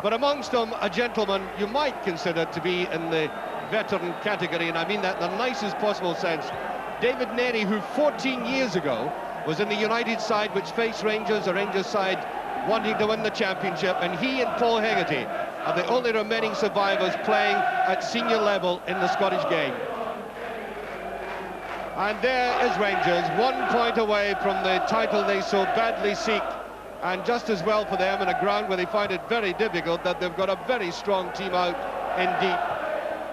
but amongst them, a gentleman you might consider to be in the veteran category, and I mean that in the nicest possible sense. David Nerey, who 14 years ago was in the United side which faced Rangers, a Rangers side wanting to win the championship, and he and Paul Hegarty are the only remaining survivors playing at senior level in the Scottish game. And there is Rangers, 1 point away from the title they so badly seek, and just as well for them in a ground where they find it very difficult that they've got a very strong team out in deep.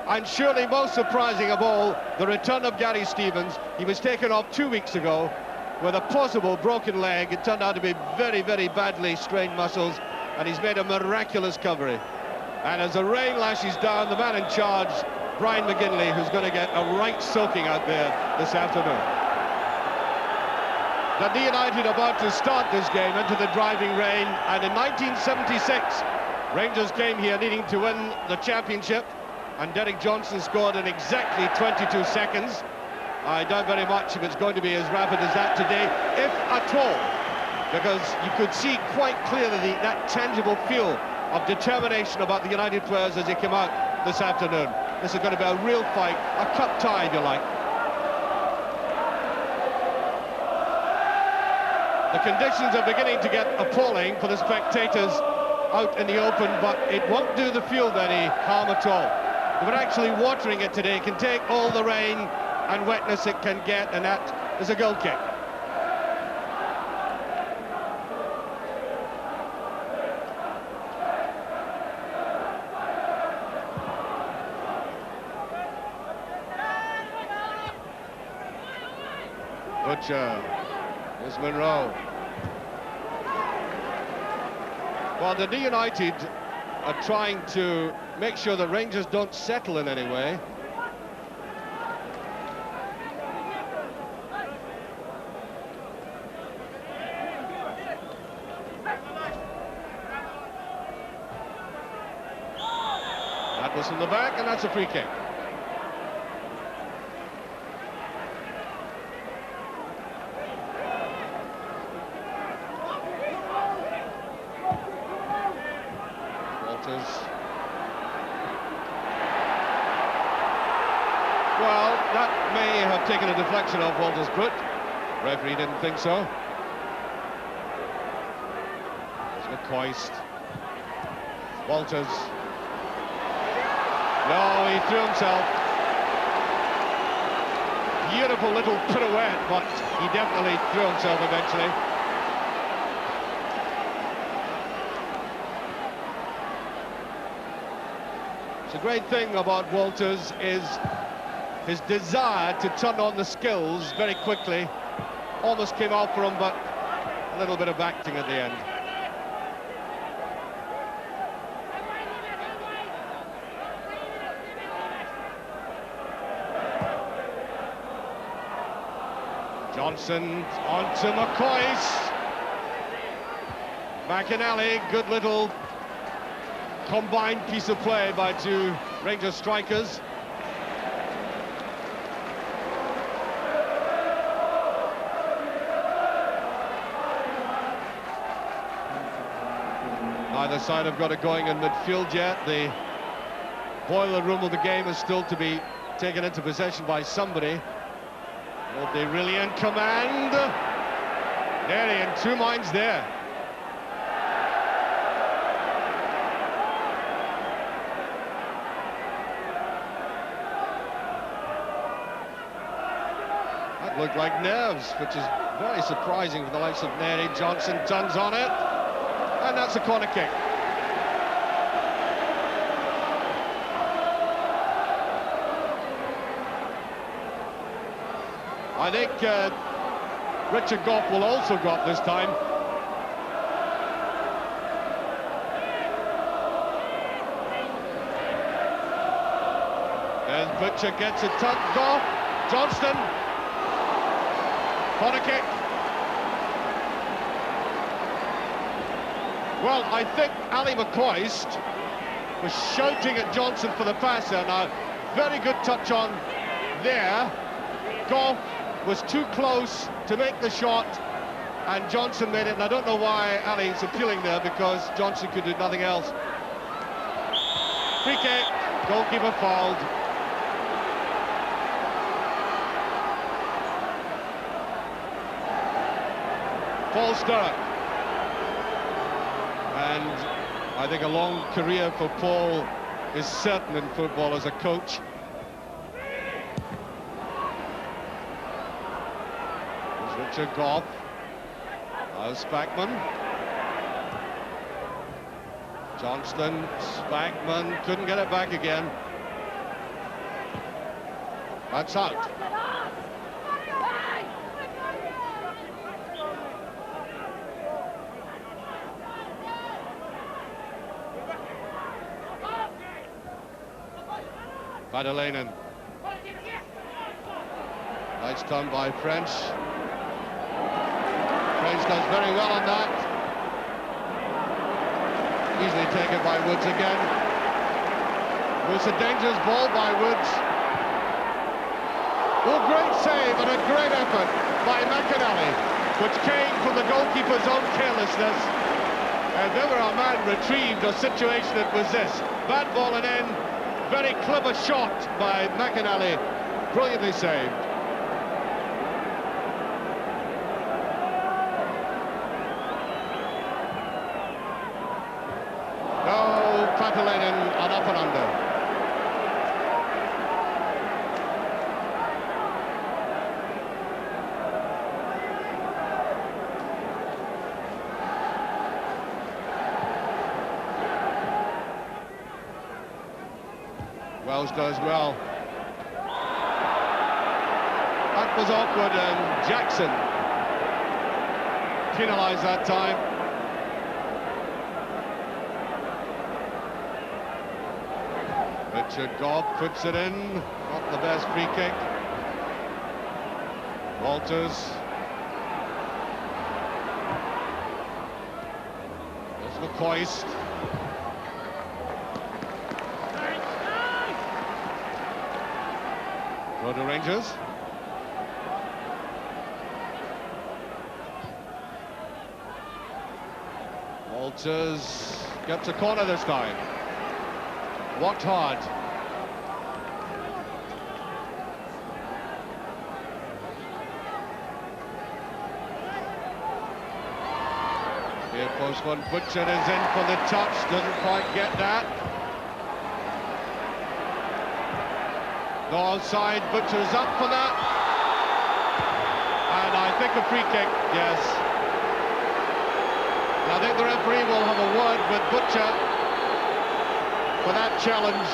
And surely most surprising of all, the return of Gary Stevens. He was taken off 2 weeks ago with a possible broken leg. It turned out to be very, very badly strained muscles, and he's made a miraculous recovery. And as the rain lashes down, the man in charge, Brian McGinley, who's going to get a right soaking out there this afternoon. Dundee United about to start this game into the driving rain, and in 1976, Rangers came here needing to win the championship, and Derek Johnson scored in exactly 22 seconds. I doubt very much if it's going to be as rapid as that today, if at all, because you could see quite clearly that tangible feel of determination about the United players as they came out this afternoon. This is going to be a real fight, a cup tie, if you like. The conditions are beginning to get appalling for the spectators out in the open, but it won't do the field any harm at all. But actually watering it today can take all the rain and wetness it can get, and that is a goal kick. Butcher, here's Monroe. Well, Dundee United are trying to make sure the Rangers don't settle in any way. That was from the back, and that's a free kick. Well, that may have taken a deflection off Walter's foot. Referee didn't think so. There's McCoist. Walters. No, he threw himself. Beautiful little pirouette, but he definitely threw himself eventually. The great thing about Walters is his desire to turn on the skills very quickly. Almost came off for him, but a little bit of acting at the end. Johnson onto McCoist. McInally, good little combined piece of play by two Rangers strikers. Neither side have got it going in midfield yet. The boiler room of the game is still to be taken into possession by somebody. Are they really in command? Nearly in two minds there. That looked like nerves, which is very surprising for the likes of Nery. Johnson turns on it, and that's a corner kick. I think Richard Gough will also go up this time. And Butcher gets it tucked off. Johnston. Corner kick. Well, I think Ali McCoist was shouting at Johnson for the passer. Now, very good touch on there. Gough was too close to make the shot, and Johnson made it, and I don't know why Ali is appealing there, because Johnson could do nothing else Free kick, goalkeeper fouled. Paul Sturrock. And I think a long career for Paul is certain in football as a coach. There's Richard Goff. Now Spackman. Johnston, Spackman, couldn't get it back again. That's out. Madeleine. Nice turn by French. French does very well on that. Easily taken by Woods again. It was a dangerous ball by Woods. Oh, great save and a great effort by McAnally, which came from the goalkeeper's own carelessness. And never a man retrieved a situation that was this. Bad ball and in. Very clever shot by McAnally. Brilliantly saved. No, Patalainen and up and under. Wells does well. That was awkward, and Jackson penalised that time. Richard Gobb puts it in. Not the best free kick. Walters. There's McCoist. Go to Rangers. Walters gets a corner this time. Worked hard. Here, postman puts it is in for the touch, doesn't quite get that. No outside, Butcher's up for that. And I think a free kick, yes. I think the referee will have a word with Butcher for that challenge.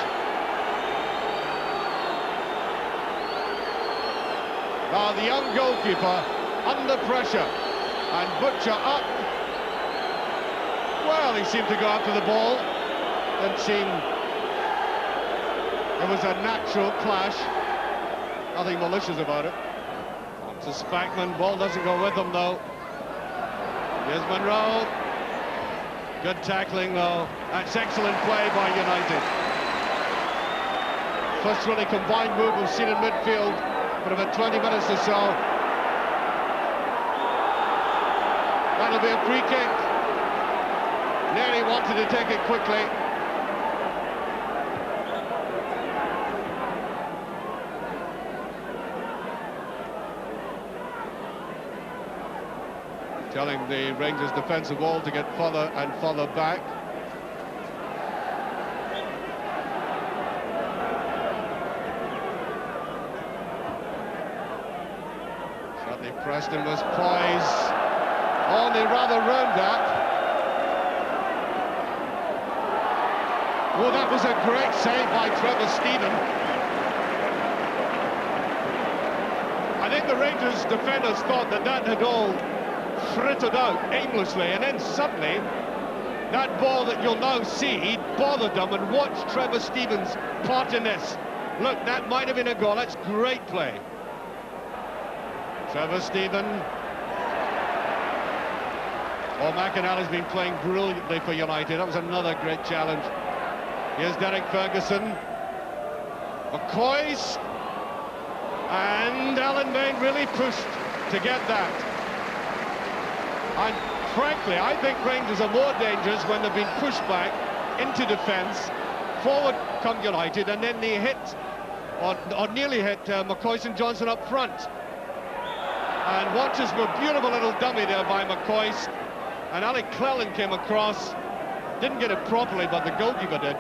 Now the young goalkeeper under pressure, and Butcher up. Well, he seemed to go after the ball. Didn't seem... It was a natural clash. Nothing malicious about it. On to Spackman. Ball doesn't go with him, though. Here's Monroe. Good tackling, though. That's excellent play by United. First really combined move we've seen in midfield for about 20 minutes or so. That'll be a free kick. Nearly wanted to take it quickly. Telling the Rangers defensive wall to get further and further back. Certainly Preston was poised. Only rather ruined that. Oh, that was a great save by Trevor Stephen. I think the Rangers defenders thought that that had all frittered out aimlessly, and then suddenly that ball that you'll now see bothered them, and watch Trevor Stevens' part in this. Look, that might have been a goal. That's great play. Trevor Stephen. Oh, McAnally's been playing brilliantly for United. That was another great challenge. Here's Derek Ferguson. McCoy's. And Alan Bain really pushed to get that. And frankly, I think Rangers are more dangerous when they've been pushed back into defence forward come United, and then they hit, or nearly hit, McCoy and Johnson up front. And watch this beautiful little dummy there by McCoy, and Alec Cleland came across, didn't get it properly, but the goalkeeper did.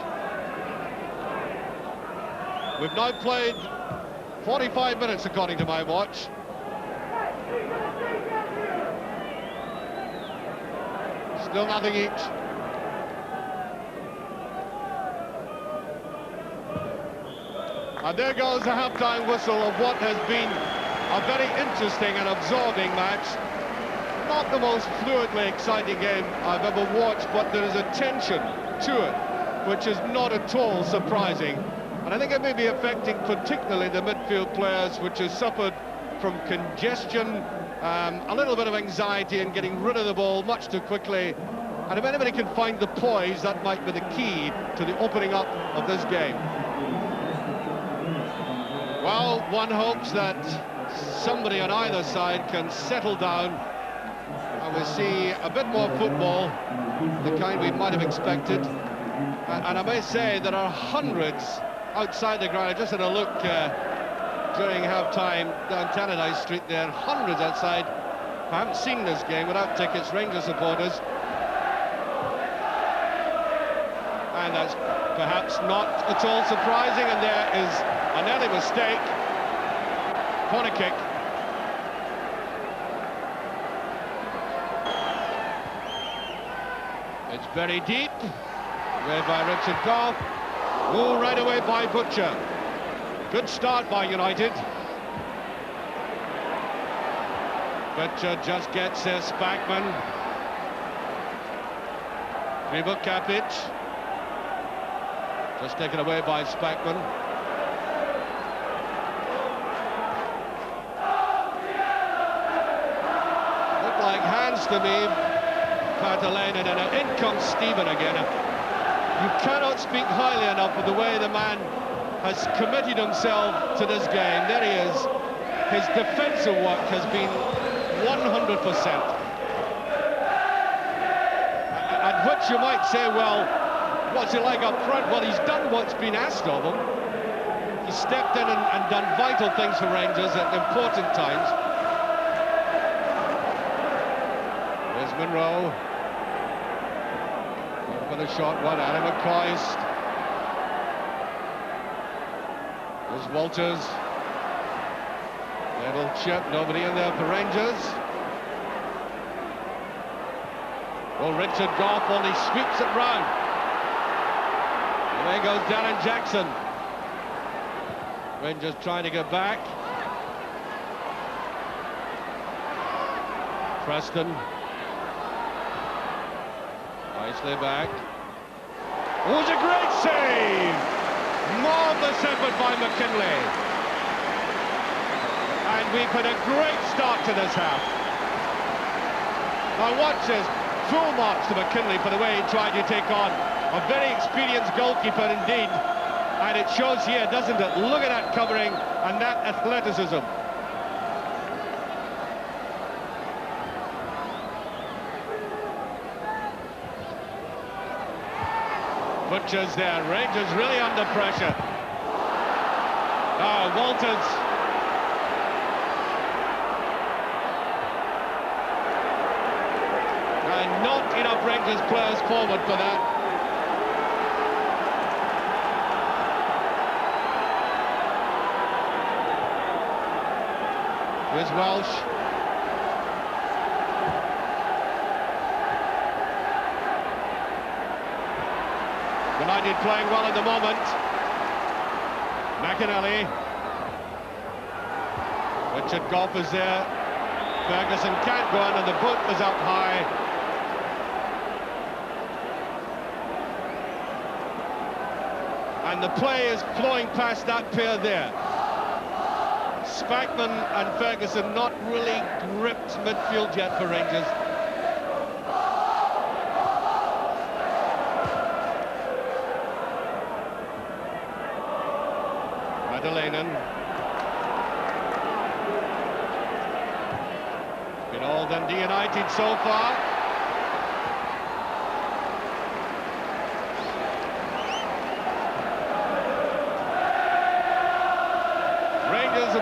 We've now played 45 minutes according to my watch. Still nothing each. And there goes the half-time whistle of what has been a very interesting and absorbing match. Not the most fluidly exciting game I've ever watched, but there is a tension to it, which is not at all surprising. And I think it may be affecting particularly the midfield players, which has suffered from congestion, a little bit of anxiety in getting rid of the ball much too quickly. And if anybody can find the poise, that might be the key to the opening up of this game. Well, one hopes that somebody on either side can settle down and we see a bit more football, the kind we might have expected. And I may say there are hundreds outside the ground. I just had a look during half-time down Tannadice Street there, hundreds outside. I haven't seen this game without tickets, Rangers supporters. And that's perhaps not at all surprising, and there is an early mistake. Corner kick. It's very deep. Away by Richard Goff. Oh, right away by Butcher. Good start by United. Butcher just gets this. Spackman. Krivo Kapic. Just taken away by Spackman. Looked like hands to me, Patalainen, and in comes Stephen again. You cannot speak highly enough of the way the man has committed himself to this game. There he is. His defensive work has been 100%. At which you might say, well, what's he like up front? Well, he's done what's been asked of him. He's stepped in and done vital things for Rangers at important times. There's Monroe. Going for the short one, Adam McCoist. There's Walters. Level chip, nobody in there for Rangers. Well, Richard Goff only sweeps it round. There goes Darren Jackson. Rangers trying to get back. Preston. Nicely back. Oh, it's a great save! Marvellous effort by McKinley. And we've had a great start to this half. Now watch this. Full marks to McKinley for the way he tried to take on a very experienced goalkeeper indeed, and it shows here, doesn't it? Look at that covering and that athleticism. Butcher's there, Rangers really under pressure. Oh, Walters. And not enough Rangers players forward for that. Here's Welsh. United playing well at the moment. McInally. Richard Goff is there. Ferguson can't go in, and the boot is up high. And the play is flowing past that pair there. Spackman and Ferguson not really gripped midfield yet for Rangers. Madalainen. Been all Dundee United so far.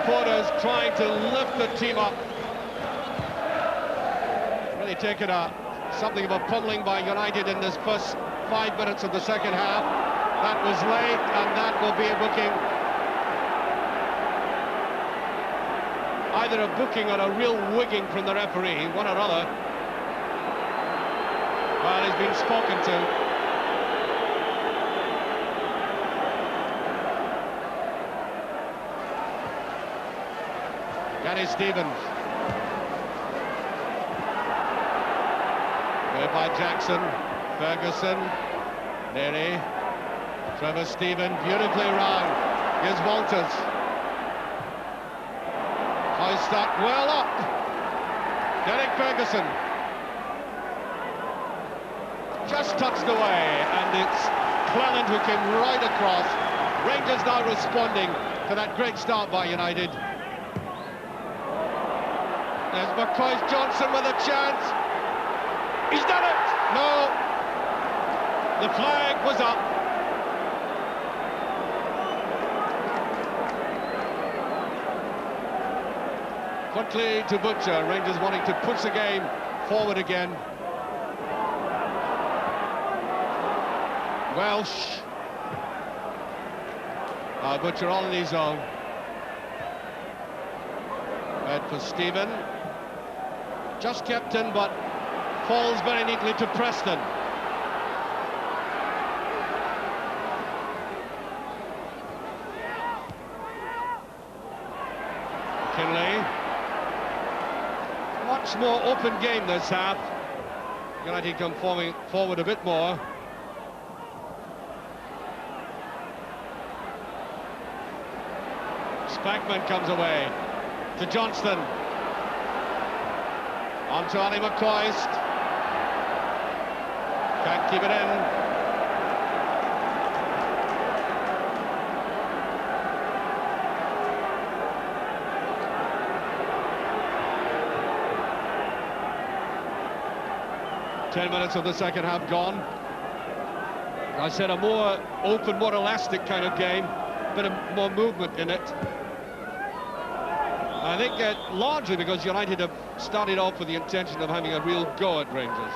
supporters trying to lift the team up. Really taken something of a pummeling by United in this first 5 minutes of the second half. That was late, and that will be a booking. Either a booking or a real wigging from the referee, one or other. Well, he's been spoken to. Gary Stevens. Played by Jackson, Ferguson, Neary, Trevor Stephen, beautifully round. Here's Walters. Hoist up, well up. Derek Ferguson. Just touched away, and it's Cleland who came right across. Rangers now responding to that great start by United. There's McCoy Johnson with a chance. He's done it! No! The flag was up. Quickly to Butcher, Rangers wanting to push the game forward again. Welsh. Butcher on his own. Head for Stephen. Just kept in, but falls very neatly to Preston. Kinley. Much more open game this half. United come forward a bit more. Spackman comes away to Johnston. On to Ali McCoist. Can't keep it in. Ten minutes of the second half gone. I said a more open, more elastic kind of game. Bit of more movement in it. I think largely because United have started off with the intention of having a real go at Rangers.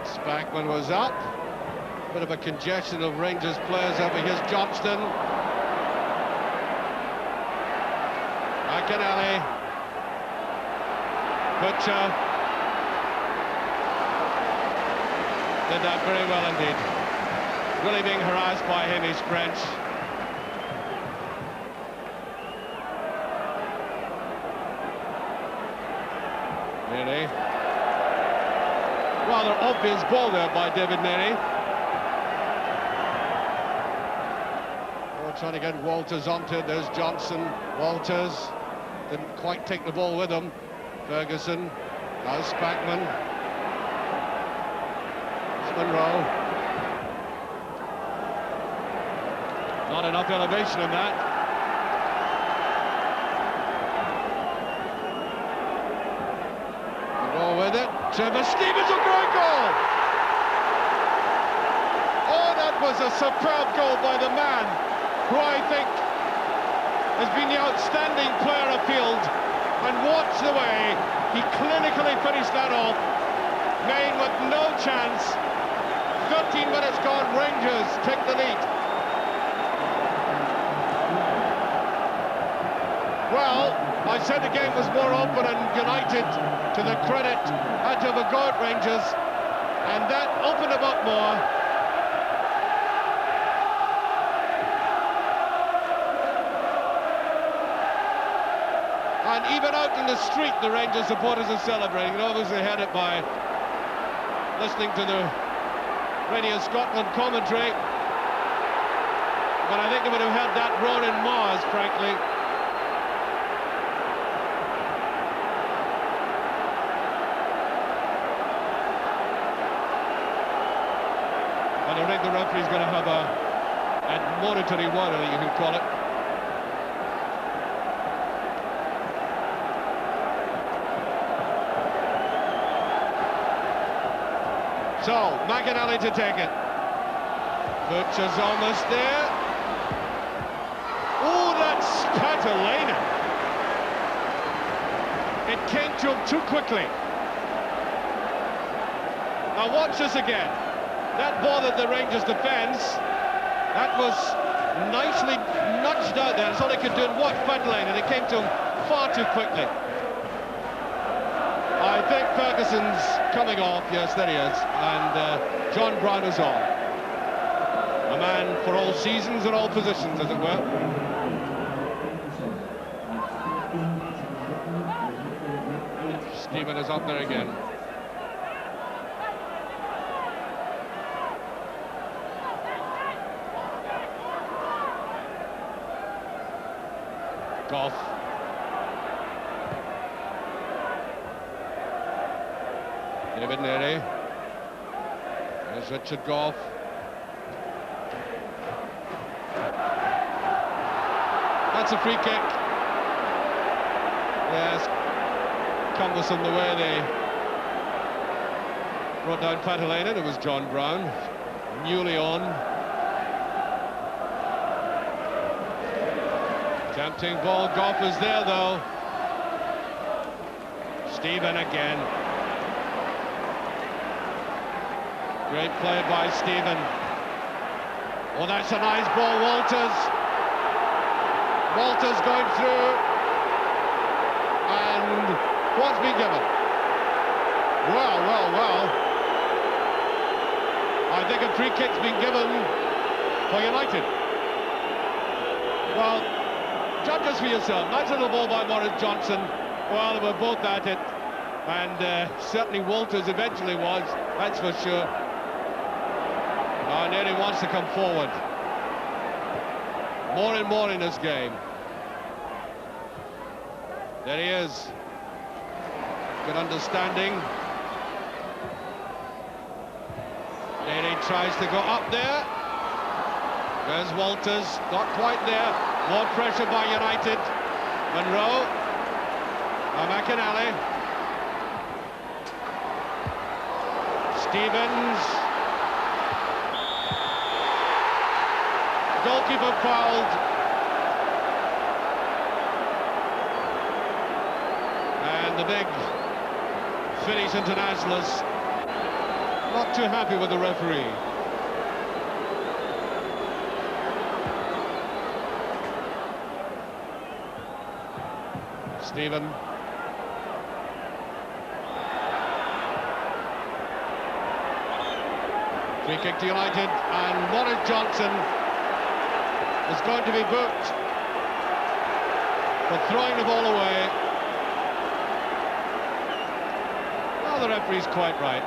Spackman was up. Bit of a congestion of Rangers players over. Here's Johnston. McInally. Butcher. Did that very well indeed. Really being harassed by him, he's French. Neary. Rather obvious ball there by David Neary. Trying to get Walters onto it. There's Johnson. Walters didn't quite take the ball with him. Ferguson. Now Spackman. Monroe. Not enough elevation in that. Monroe with it. Trevor Stevens, a great goal! Oh, that was a superb goal by the man who I think has been the outstanding player afield. And watch the way he clinically finished that off. Maine with no chance. 13 minutes gone, Rangers take the lead. Well, I said the game was more open, and United, to the credit, had to have a go at Rangers, and that opened them up more. And even out in the street, the Rangers supporters are celebrating. Obviously had it by listening to the Radio Scotland commentary, but I think they would have had that roar in Mars, frankly. And I think the referee's going to have a admonitory word, I think you can call it. So, McInally to take it. Butcher's almost there. Oh, that's Patalainen. It came to him too quickly. Now watch this again. That bothered the Rangers defence. That was nicely nudged out there. That's all he could do. And watch Patalainen, and it came to him far too quickly. I think Ferguson's coming off. Yes, there he is. And John Brown is on. A man for all seasons and all positions, as it were. Stephen is up there again. Goff. David Neary. There's Richard Goff. That's a free kick. Yes. Cumbersome the way they brought down Patalainen. It was John Brown, newly on. Tempting ball. Goff is there though. Stephen again. Great play by Stephen. Oh, that's a nice ball. Walters going through. And what's been given? Well. I think a free kick's been given for United. Well, judge us for yourself. Nice little ball by Maurice Johnson. Well, they were both at it. And certainly Walters eventually was, that's for sure. Nearly wants to come forward. More and more in this game. There he is. Good understanding. Nearly tries to go up there. There's Walters, not quite there. More pressure by United. Monroe. McInally. Stevens. Goalkeeper fouled. And the big Finnish internationalists not too happy with the referee. Stephen. Free kick to United, and Maurice Johnson is going to be booked for throwing the ball away. Well, the referee's quite right.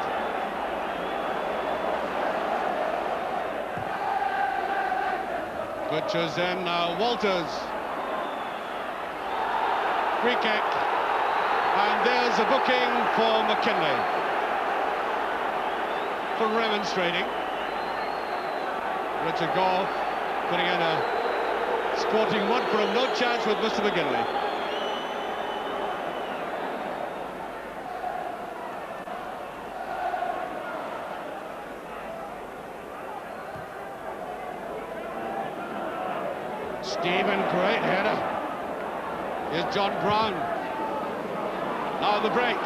Butcher's in now. Walters. Free kick. And there's a booking for McKinley for remonstrating. Richard Goff putting in a sporting one for him. No chance with Mr. McGinley. Stephen, great header. Here's John Brown. Now the break.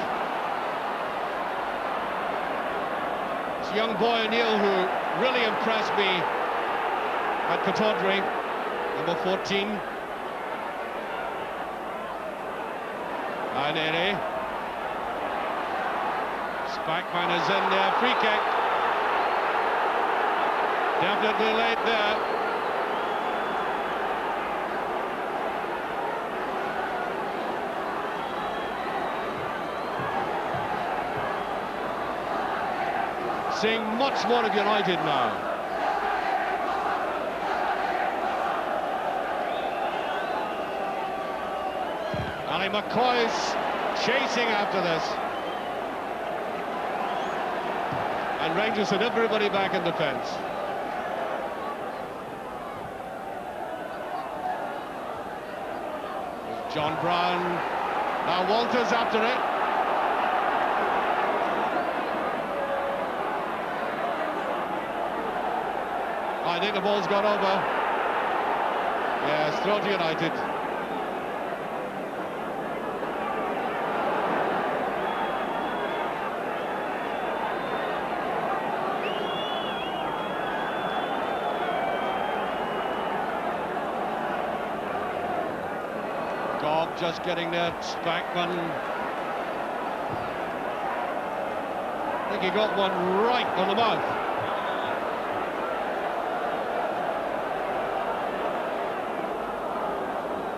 It's young boy O'Neill who really impressed me at Pataudry, number 14. Neary. Spackman is in there, free kick. Definitely late there. Seeing much more of United now. Ali McCoy's chasing after this. And Rangers had everybody back in defence. John Brown. Now Walters after it. I think the ball's gone over. Yes, throw to United. Gobb just getting there, Spackman. I think he got one right on the mouth.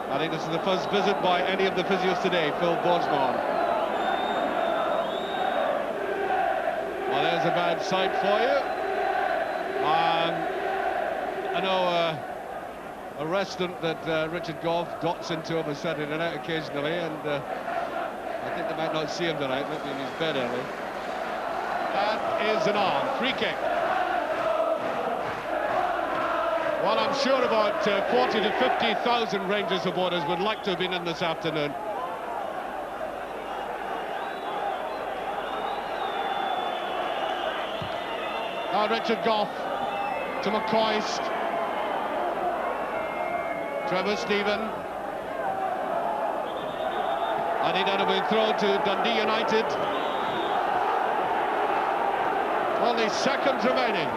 I think this is the first visit by any of the physios today, Phil Bosman. Well, there's a bad sight for you. I know a restaurant that Richard Goff dots into on a Saturday night occasionally, and I think they might not see him tonight, maybe in his bed early. That is an arm, free kick. Well, I'm sure about 40 to 50,000 Rangers supporters would like to have been in this afternoon. Now Richard Goff to McCoist. Trevor Stephen. I think that will be thrown to Dundee United. Only seconds remaining.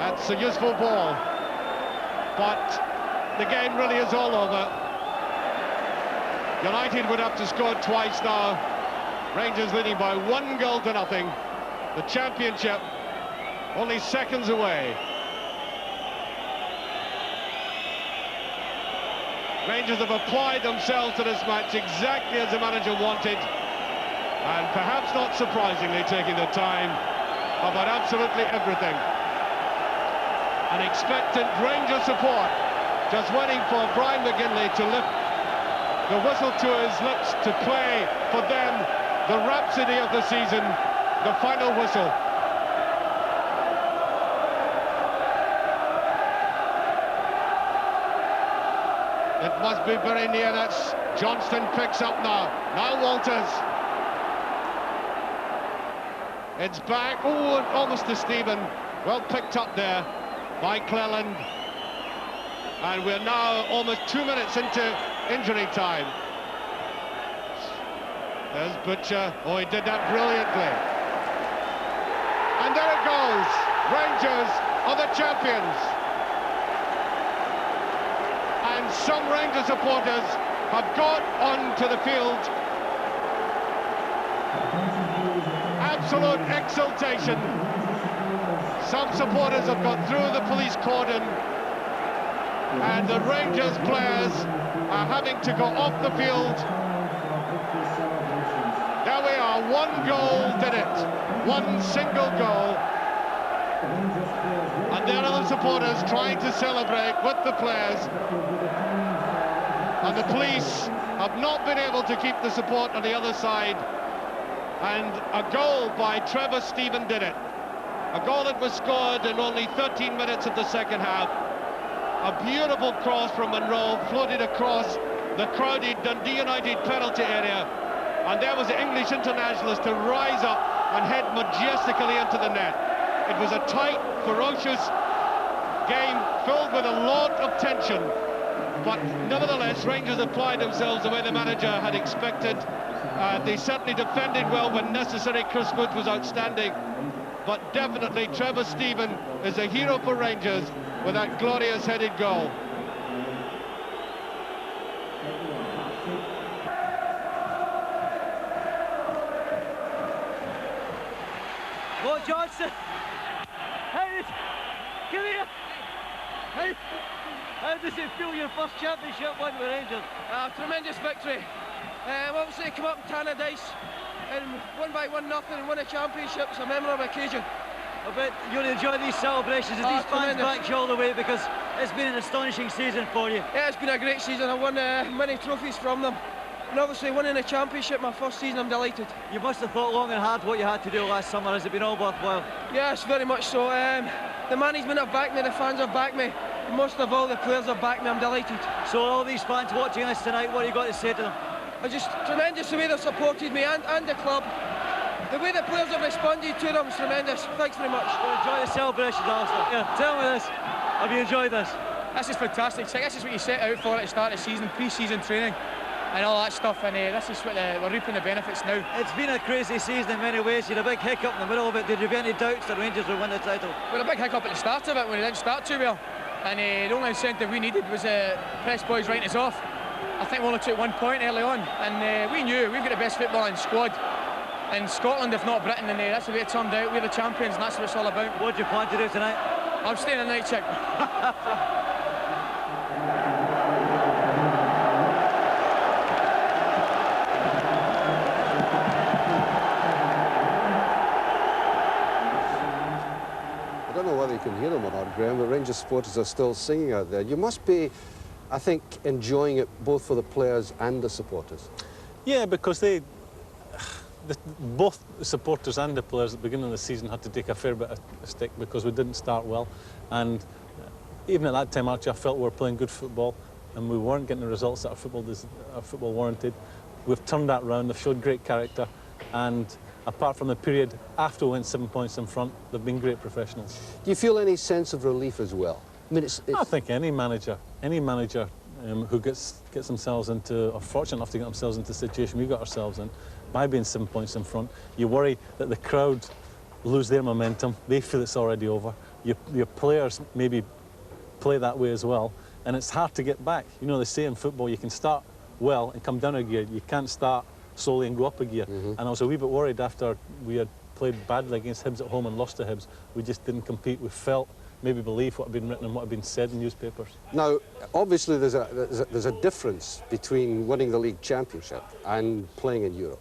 That's a useful ball, but the game really is all over. United would have to score twice now. Rangers leading by 1-0. The championship only seconds away. Rangers have applied themselves to this match exactly as the manager wanted, and perhaps not surprisingly taking the time about absolutely everything. An expectant Rangers support just waiting for Brian McGinley to lift the whistle to his lips to play for them the rhapsody of the season, the final whistle. It must be very near. That's Johnston picks up now. Now Walters. It's back. Oh, almost to Stephen. Well picked up there by Cleland, and we're now almost 2 minutes into injury time. There's Butcher. Oh, he did that brilliantly. And there it goes. Rangers are the champions. And some Rangers supporters have got onto the field. Absolute exultation. Some supporters have got through the police cordon, and the Rangers players are having to go off the field. There we are, one goal did it, one single goal. And there are the supporters trying to celebrate with the players. And the police have not been able to keep the support on the other side. And a goal by Trevor Stephen did it. A goal that was scored in only 13 minutes of the second half. A beautiful cross from Monroe, floated across the crowded Dundee United penalty area. And there was the English internationalist to rise up and head majestically into the net. It was a tight, ferocious game filled with a lot of tension. But nevertheless, Rangers applied themselves the way the manager had expected. They certainly defended well when necessary. Chris Wood was outstanding. But definitely Trevor Stephen is a hero for Rangers with that glorious headed goal. Go Johnson! Come here! How does it feel, your first championship win with Rangers? Tremendous victory. Obviously come up in Tannadice and won by 1-0 and won a championship. It's a memorable occasion. I bet you'll enjoy these celebrations as these fans back you all the way, because it's been an astonishing season for you. Yeah, it's been a great season. I won many trophies from them. And obviously winning a championship my first season, I'm delighted. You must have thought long and hard what you had to do last summer. Has it been all worthwhile? Yes, very much so. The management have backed me, the fans have backed me. Most of all, the players have backed me. I'm delighted. So all these fans watching us tonight, what have you got to say to them? Just tremendous the way they've supported me and the club. The way the players have responded to them is tremendous. Thanks very much. Enjoy the celebrations, Alistair. Yeah, tell me this. Have you enjoyed this? This is fantastic. This is what you set out for at the start of the season, pre-season training and all that stuff, and this is what we're reaping the benefits now. It's been a crazy season in many ways. You had a big hiccup in the middle of it. Did you have any doubts that Rangers would win the title? We had a big hiccup at the start of it when we didn't start too well, and the only incentive we needed was press boys writing us off. I think we only took 1 point early on, and we knew we've got the best footballing squad in Scotland, if not Britain, and that's the way it turned out. We're the champions, and that's what it's all about. What do you plan to do tonight? I'm staying a night check. I don't know whether you can hear them or not, Graham, but Rangers supporters are still singing out there. You must be, I think, enjoying it both for the players and the supporters. Yeah, because both the supporters and the players at the beginning of the season had to take a fair bit of stick because we didn't start well. And even at that time, actually, I felt we were playing good football and we weren't getting the results that our football warranted. We've turned that round, they've showed great character, and apart from the period after we went 7 points in front, they've been great professionals. Do you feel any sense of relief as well? I mean, I think any manager who gets themselves into, or fortunate enough to get themselves into the situation we got ourselves in, by being 7 points in front, you worry that the crowd lose their momentum, they feel it's already over. Your players maybe play that way as well, and it's hard to get back. You know, they say in football you can start well and come down a gear, you can't start slowly and go up a gear. And I was a wee bit worried after we had played badly against Hibs at home and lost to Hibs. We just didn't compete. We felt, maybe believe what had been written and what had been said in newspapers. Now, obviously there's a difference between winning the league championship and playing in Europe,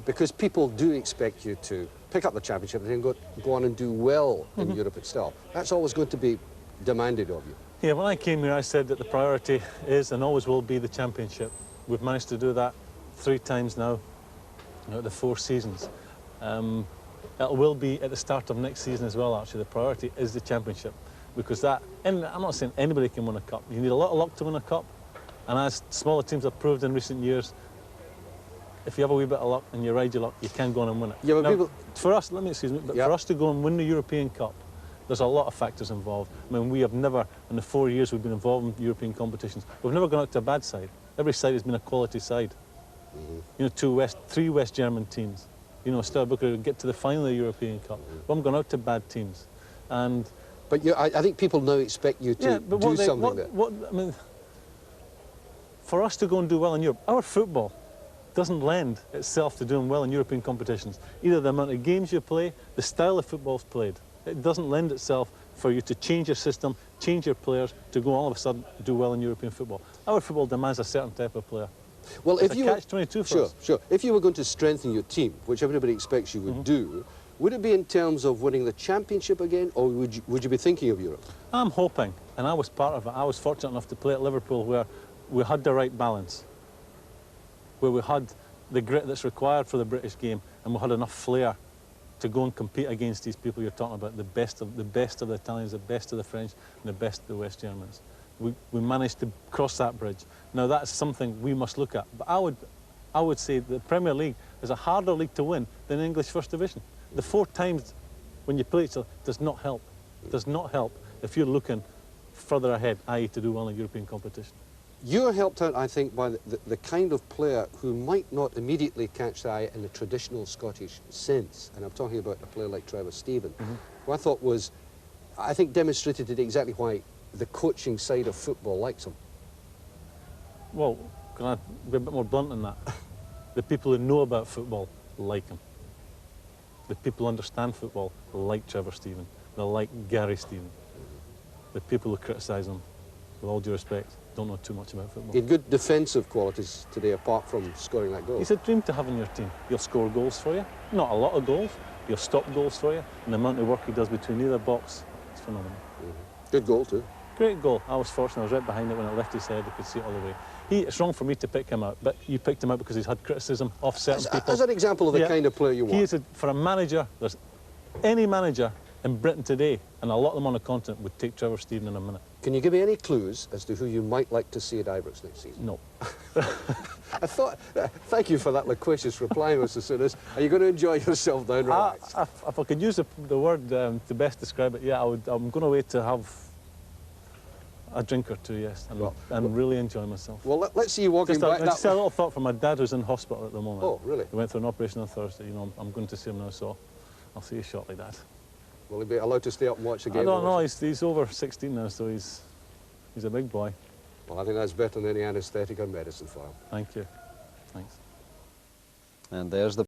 because people do expect you to pick up the championship and then go on and do well in Europe itself. That's always going to be demanded of you. Yeah, when I came here I said that the priority is and always will be the championship. We've managed to do that 3 times now, the 4 seasons. It will be at the start of next season as well, actually. The priority is the championship, because that, and I'm not saying anybody can win a cup. You need a lot of luck to win a cup, and as smaller teams have proved in recent years, if you have a wee bit of luck and you ride your luck, you can go on and win it. Yeah, but now, for us, for us to go and win the European Cup, there's a lot of factors involved. I mean, we have never, in the 4 years we've been involved in European competitions, we've never gone out to a bad side. Every side has been a quality side. You know, 3 West German teams. You know, Steaua Bucharest get to the final of the European Cup. We haven't gone out to bad teams. But I think people now expect you to do something there. I mean, for us to go and do well in Europe, our football doesn't lend itself to doing well in European competitions. Either the amount of games you play, the style of football's played. It doesn't lend itself for you to change your system, change your players, to go all of a sudden do well in European football. Our football demands a certain type of player. Well, if you catch-22 for us. Sure. If you were going to strengthen your team, which everybody expects you would do, would it be in terms of winning the championship again, or would you be thinking of Europe? I'm hoping, and I was part of it. I was fortunate enough to play at Liverpool, where we had the right balance, where we had the grit that's required for the British game, and we had enough flair to go and compete against these people you're talking about, the best of the Italians, the best of the French, and the best of the West Germans. We managed to cross that bridge. Now that's something we must look at. But I would say the Premier League is a harder league to win than English First Division. The 4 times when you play each other does not help. Does not help if you're looking further ahead, i.e. to do well in European competition. You're helped out, I think, by the kind of player who might not immediately catch the eye in the traditional Scottish sense. And I'm talking about a player like Trevor Steven, who I thought was, I think, demonstrated today exactly why the coaching side of football likes him. Well, can I be a bit more blunt than that? The people who know about football like him. The people who understand football like Trevor Steven. They like Gary Steven. The people who criticise him, with all due respect, don't know too much about football. He had good defensive qualities today, apart from scoring that goal. He's a dream to have in your team. He'll score goals for you. Not a lot of goals. He'll stop goals for you. And the amount of work he does between either box, it's phenomenal. Good goal too. Great goal. I was fortunate. I was right behind it when it left his head. I could see it all the way. It's wrong for me to pick him out, but you picked him out because he's had criticism of certain people. As an example of the kind of player you want. For a manager, there's any manager in Britain today, and a lot of them on the continent, would take Trevor Steven in a minute. Can you give me any clues as to who you might like to see at Ibrox next season? No. I thought, thank you for that loquacious reply, Mr. Souness. Are you going to enjoy yourself down relaxed? If I could use the word to best describe it, yeah, I'm going away to have a drink or two, yes, and really enjoy myself. Well, let's see you walking back. Just a little thought from my dad, who's in hospital at the moment. Oh, really? He went through an operation on Thursday. You know, I'm going to see him now, so I'll see you shortly, Dad. Will he be allowed to stay up and watch the game? I don't know. He's over 16 now, so he's a big boy. Well, I think that's better than any anaesthetic or medicine for him. Thank you. Thanks. And there's the